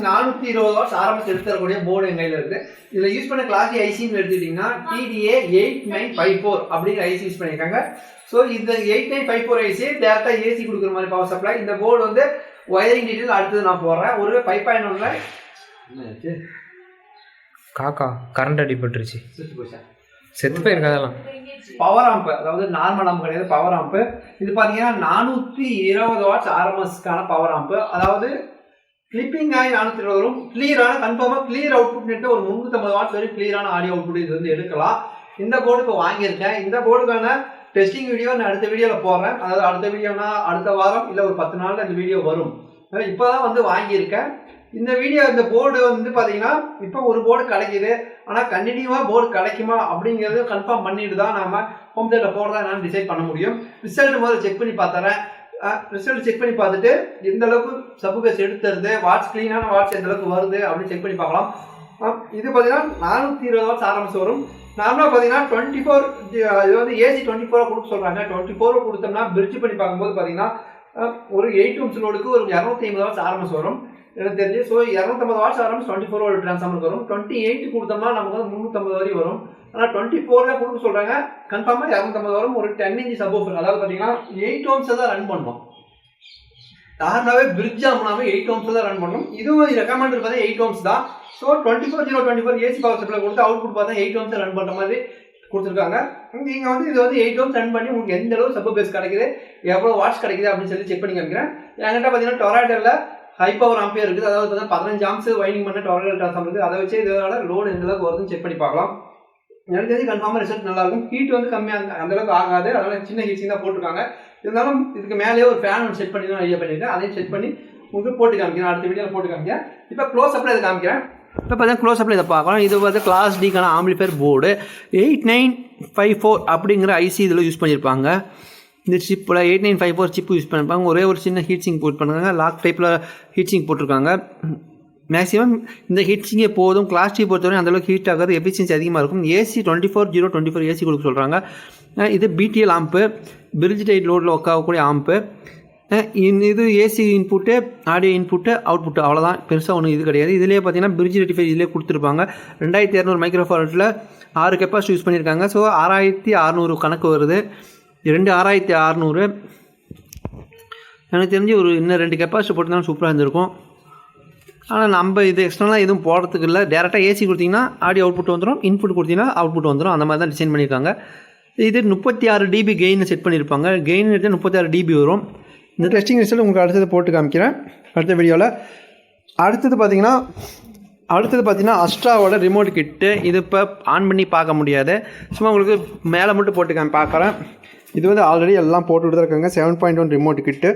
420 வாட்ஸ் ஆரம்பிச்சு எடுத்து தரக்கூடிய போர்டு என் கையில் இருக்குது. இதில் யூஸ் பண்ண கிளாஸ் டி ஐசின்னு எடுத்துக்கிட்டிங்கன்னா TDA 8954 அப்படிங்கிற ஐசி யூஸ் பண்ணியிருக்காங்க. ஸோ இந்த 8954 ஐசி டேரெக்டாக ஏசி கொடுக்குற மாதிரி பவர் சப்ளை. இந்த போர்டு வந்து ஒயரிங் டீட்டெயில் அடுத்தது நான் போடுறேன். ஒரு 5.1 காக்கா கரண்ட் அடிபட்டுருச்சு, செத்து போயிருக்காதெல்லாம். பவர் ஆம்ப், அதாவது நார்மல் ஆம்ப் கிடையாது, பவர் ஆம்ப். இது பார்த்தீங்கன்னா 420 வாட்ஸ் ஆர்எம்எஸ்க்கான பவர் ஆம்ப். அதாவது கிளிப்பிங் ஆகி 420 வரும். கிளியரான கன்ஃபார்மாக கிளியர் அவுட்புட் நெட்டு ஒரு 350 வாட்ஸ் வரைக்கும் கிளியரான ஆடியோ அவுட்புட் இது வந்து எடுக்கலாம். இந்த போர்டு இப்போ வாங்கியிருக்கேன். இந்த போர்டுக்கான டெஸ்டிங் வீடியோ நான் அடுத்த வீடியோவில் போடுறேன். அதாவது அடுத்த வீடியோனா அடுத்த வாரம் இல்லை ஒரு 10 நாளில் இந்த வீடியோ வரும். இப்போ தான் வந்து வாங்கியிருக்கேன். இந்த வீடியோ இந்த போர்டு வந்து பார்த்தீங்கன்னா இப்போ ஒரு போர்டு கிடைக்கிது. ஆனால் கண்டினியூவாக போர்டு கிடைக்குமா அப்படிங்கிறது கன்ஃபார்ம் பண்ணிட்டு தான் நம்ம ஹோம் தேட்டரில் போடுறதா நான் டிசைட் பண்ண முடியும். ரிசல்ட் முதல்ல செக் பண்ணி பார்த்துறேன். ரிசல்ட் செக் பண்ணி பார்த்துட்டு எந்த அளவுக்கு சப்பு பேஸ் எடுத்துருது, வாட்ஸ் க்ளீனான வாட்ஸ் எந்த அளவுக்கு வருது அப்படின்னு செக் பண்ணி பார்க்கலாம். இது பார்த்தீங்கன்னா 420 வாட்ஸ் ஆரம்பிச்சு வரும். நார்மலாக பார்த்தீங்கன்னா 24 இது வந்து ஏசி 24 கொடுக்க சொல்கிறாங்க. 24 கொடுத்தோம்னா பிரிட்ஜ் பண்ணி பார்க்கும்போது பார்த்தீங்கன்னா ஒரு 8 ohms லோடுக்கு ஒரு 250 வாட்ஸ் ஆரம்பிச்சு வரும் எனக்கு தெரிஞ்சு. ஸோ 250 வாட்ஸ் ஆரம்பிச்சு 24 வோல்ட் டிரான்ஸ்ஃபார்மருக்கு வரும். 28 கொடுத்தோம்னா நமக்கு வந்து 350 வரைக்கும் வரும். ஆனால் 24 கொடுக்க சொல்கிறாங்க. கன்ஃபார்மாக 250 வரும். ஒரு 10 inch சப்வூஃபர், அதாவது பார்த்தீங்கன்னா 8 ohms தான் ரன் பண்ணுவோம். நார்மலாகவே பிரிட்ஜ் ஆகுனாவே 8 ohms தான் ரன் பண்ணும். இதுவும் ரெக்கமெண்டட் பார்த்தா 8 ohms தான். ஸோ 24 ஏசி பவர் சப்ளை கொடுத்து அவுட்புட் பார்த்தா 8 ohms ரன் பண்ணுற மாதிரி கொடுத்துருக்காங்க. நீங்கள் வந்து இது வந்து 8 ohms ரன் பண்ணி உங்களுக்கு எந்த அளவு சப்பு பேஸ் கிடைக்குது, எவ்வளோ வாட்ஸ் கிடைக்குது அப்படின்னு சொல்லி செக் பண்ணி காமிக்கிறேன். என்கிட்ட பார்த்தீங்கன்னா டொராய்டரில் ஹை பவர் ஆம்பியர் இருக்குது. அதாவது பார்த்தீங்கன்னா 15 amps வைண்டிங் பண்ண டொராய்டர் டிரான்ஸ்ஃபார்மர் இருக்குது. அதை வச்சு இதோட லோடு எந்த அளவுக்கு வருதுன்னு செக் பண்ணி பார்க்கலாம். எனக்கு தெரிஞ்சு கன்ஃபார்மாக ரிசல்ட் நல்லாயிருக்கும். ஹீட் வந்து கம்மியாக அந்தளவுக்கு ஆகாது. அதனால் சின்ன ஹீட்டிங் தான் போட்டிருக்காங்க. இருந்தாலும் இதுக்கு மேலேயே ஒரு ஃபேன் ஒன்று செட் பண்ணி தான் ஐடியா பண்ணியிருக்கேன். அதையும் செட் பண்ணி உங்களுக்கு போட்டு காமிக்கிறேன். அடுத்த வீடியோவில் போட்டு காமிக்கிறேன். இப்போ க்ளோஸ் அப்பில் இதை காமிக்கிறேன். இப்போ பார்த்தீங்கன்னா க்ளோஸ் அப்பில் இதை பார்க்கலாம். இது வந்து கிளாஸ் டிக்கான ஆம்பிளிஃபையர் போர்டு 8954 அப்படிங்கிற ஐசி இதில் யூஸ் பண்ணியிருப்பாங்க. இந்த சிப்பில் 8954 சிப்பு யூஸ் பண்ணியிருப்பாங்க. ஒரே ஒரு சின்ன ஹீட் சிங்க் போட் பண்ணுறாங்க. லாக் டைப்பில் ஹீட் சிங்க் போட்டிருக்காங்க. மேக்ஸிமம் இந்த ஹீட் சிங்கே போதும். கிளாஸ் டி பொறுத்தவரை அந்தளவுக்கு ஹீட் ஆகாது, எஃபிஷியன்சி அதிகமாக இருக்கும். ஏசி 24024 ஏசி கொடுக்க சொல்கிறாங்க. இது பிடிஎல் ஆம்பு, பிரிட்ஜ் டைட் லோடில் ஒர்க் ஆகக்கூடிய ஆம்பு. இது AC input, audio input, output, அவ்வளோதான். பெருசாக ஒன்றும் இது கிடையாது. இதிலே பார்த்தீங்கன்னா பிரிட்ஜ் ரெட்டிஃபை இதிலே கொடுத்துருப்பாங்க. 2200 மைக்ரோஃபாரட்டில் 6 கெப்பாசிட்டி யூஸ் பண்ணியிருக்காங்க. ஸோ 6600 கணக்கு வருது. 6600 எனக்கு தெரிஞ்சு ஒரு இன்னும் 2 கெப்பாசிட்டி போட்டுருந்தாலும் சூப்பராக இருந்திருக்கும். ஆனால் நம்ம இது எக்ஸ்ட்ரலாக எதுவும் போடுறதுக்கு இல்லை. டேரெக்டாக ஏசி கொடுத்தீங்கன்னா ஆடியோ அவுட்புட் வந்துடும், இன்புட் கொடுத்தீங்கன்னா அவுட்புட் வந்துடும். அந்த மாதிரி தான் டிசைன் பண்ணியிருக்காங்க. இது 36 dB கெயின் செட் பண்ணியிருப்பாங்க. கெயின் எடுத்து 36 dB வரும். இந்த டெஸ்டிங் ரிசல்ட் உங்களுக்கு அடுத்தது போட்டு காமிக்கிறேன் அடுத்த வீடியோவில். அடுத்தது பார்த்தீங்கன்னா அஸ்ட்ராவோட ரிமோட் கிட்டு. இது இப்போ ஆன் பண்ணி பார்க்க முடியாது, சும்மா உங்களுக்கு மேலே மட்டும் போட்டு பார்க்குறேன். இது வந்து ஆல்ரெடி எல்லாம் போட்டுக்கிட்டு தான் இருக்காங்க. 7.1 ரிமோட் கிட்டு.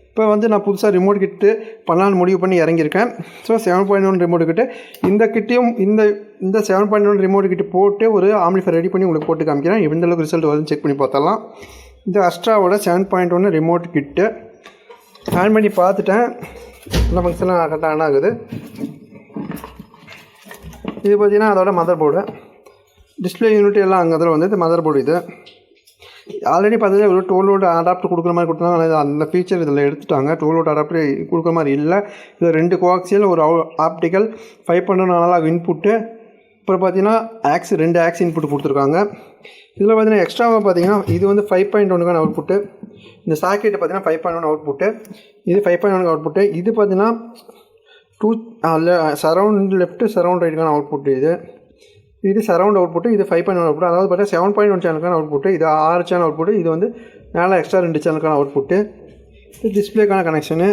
இப்போ வந்து நான் புதுசாக ரிமோட் கிட்டு பண்ணலான்னு முடிவு பண்ணி இறங்கியிருக்கேன். ஸோ 7.1 ரிமோட் கிட்டு, இந்த கிட்டையும் இந்த 7.1 ரிமோட் கிட்டு போட்டு ஒரு ஆம்பிளிஃபையர் ரெடி பண்ணி உங்களுக்கு போட்டு காமிக்கிறேன். எந்த அளவுக்கு ரிசல்ட் வருதுன்னு செக் பண்ணி பார்த்தலாம். இந்த அஸ்ட்ராவோட 7.1 ரிமோட் கிட்டு ஆன் பண்ணி பார்த்துட்டேன். இந்த ஃபங்க்ஷன்லாம் கரெக்டாக ஆன் ஆகுது. இது பார்த்திங்கன்னா அதோட மதர் போர்டு, டிஸ்பிளே யூனிட் எல்லாம் அங்கே அதில் வந்து மதர் போர்டு. இது ஆல்ரெடி பார்த்தீங்கன்னா ஒரு 12 வோல்ட் அடாப்டர் கொடுக்குற மாதிரி கொடுத்தாங்க. அந்த ஃபீச்சர் இதில் எடுத்துட்டாங்க. 12 வோல்ட் அடாப்டர் கொடுக்குற மாதிரி இல்லை. இது 2 கோஆக்சியல், ஒரு ஆப்டிக்கல், 5.1 அனலாக் இன்புட்டு, அப்புறம் பார்த்தீங்கன்னா 2 ஆக்ஸ் இன்புட் கொடுத்துருக்காங்க. இதில் பார்த்தீங்கன்னா எக்ஸ்ட்ராவாக பார்த்தீங்கன்னா இது வந்து 5.1க்கான அவுட்புட்டு. இந்த சாக்கெட்டு பார்த்தீங்கன்னா 5.1 அவுட்புட்டு. இது 5.1 அவுட்புட்டு. இது பார்த்தீங்கன்னா சரவுண்ட் லெஃப்ட் சரவுண்ட் ரைட்டுக்கான அவுட்புட்டு. இது சரவுண்ட் அவுட்புட்டு. இது 5.1 அவுட்புட். அதாவது பார்த்தீங்கன்னா 7.1 சேனலுக்கான அவுட்புட்டு. இது 6 சேனல் அவுட்புட்டு. இது வந்து மேலே எக்ஸ்ட்ரா 2 சேனலுக்கான அவுட்புட்டு. இது டிஸ்பிளேக்கான கனெக்ஷனு.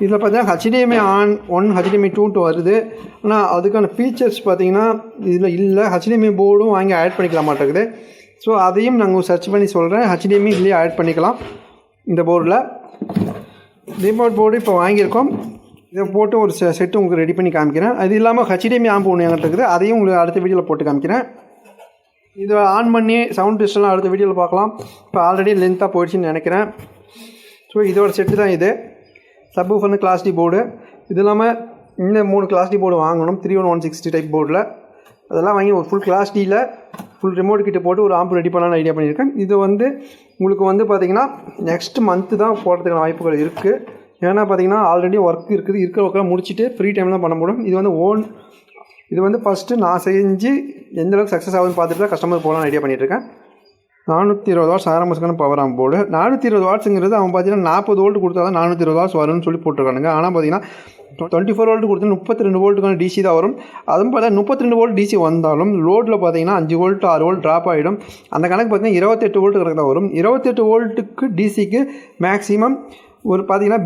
இதில் பார்த்தீங்கன்னா HDMI ஆன் 1 HDMI 2 வருது. ஆனால் அதுக்கான ஃபீச்சர்ஸ் பார்த்தீங்கன்னா இதில் இல்லை. HDMI போர்டும் வாங்கி ஆட் பண்ணிக்கலாம் மாட்டேங்குது. ஸோ அதையும் நாங்கள் சர்ச் பண்ணி சொல்கிறேன். HDMI இதுலேயே ஆட் பண்ணிக்கலாம். இந்த போர்டில் ரிமோட் போர்டு இப்போ வாங்கியிருக்கோம். இதை போட்டு ஒரு செட்டு உங்களுக்கு ரெடி பண்ணி காமிக்கிறேன். அது இல்லாமல் HDMI ஆம்பு ஒன்று என்கிட்ட இருக்குது. அதையும் உங்களுக்கு அடுத்த வீடியோவில் போட்டு காமிக்கிறேன். இதை ஆன் பண்ணி சவுண்ட் டெஸ்ட்லாம் அடுத்த வீடியோவில் பார்க்கலாம். இப்போ ஆல்ரெடி லென்த்தாக போயிடுச்சுன்னு நினைக்கிறேன். ஸோ இதோட செட்டு தான் இது. Subwoofer class D board. இது இல்லாமல் இந்த 3 கிளாஸ் டி போர்டு வாங்கணும். 31160 டைப் போர்டில். அதெல்லாம் வாங்கி ஒரு ஃபுல் கிளாஸ் டியில் ஃபுல் ரிமோட் கிட்ட போட்டு ஒரு ஆம்பு ரெடி பண்ணலான்னு ஐடியா பண்ணியிருக்கேன். இது வந்து உங்களுக்கு வந்து பார்த்தீங்கன்னா நெக்ஸ்ட் மந்த்து தான் போடுறதுக்கான வாய்ப்புகள் இருக்குது. ஏன்னா பார்த்தீங்கன்னா ஆல்ரெடி ஒர்க் இருக்குது, இருக்கிற ஒர்க்கெலாம் முடிச்சுட்டு ஃப்ரீ டைம் தான் பண்ண முடியும். இது வந்து இது வந்து ஃபஸ்ட்டு நான் செஞ்சு எந்தளவுக்கு சக்ஸஸ் ஆகுதுன்னு பார்த்துட்டு தான் கஸ்டமர் போகலான்னு ஐடியா பண்ணிகிட்ருக்கேன். 420 வாட்ஸ் ஆர்எம்எஸ்க்கான பவர் ஆம் போர்டு. 420 வாட்ஸுங்கிறது அவன் பார்த்தீங்கன்னா 40 வோல்ட் கொடுத்தா தான் 420 வாட்ஸ் வரும்னு சொல்லி போட்டிருக்கானுங்க. ஆனால் பார்த்தீங்கன்னா 24 வோல்ட் கொடுத்து 32 வோல்ட்டுக்கான டிசி தான் வரும். அதுவும் பார்த்தா 32 வோல்ட் டிசி வந்தாலும் லோடில் பார்த்தீங்கன்னா 5 வோல்ட் 6 வோல்ட் ட்ராப் ஆகிடும். அந்த கணக்கு பார்த்தீங்கன்னா 28 வோல்ட் கணக்கு தான் வரும். 28 வோல்ட்டுக்கு டிசிக்கு மேக்ஸிமம் ஒரு பார்த்தீங்கன்னா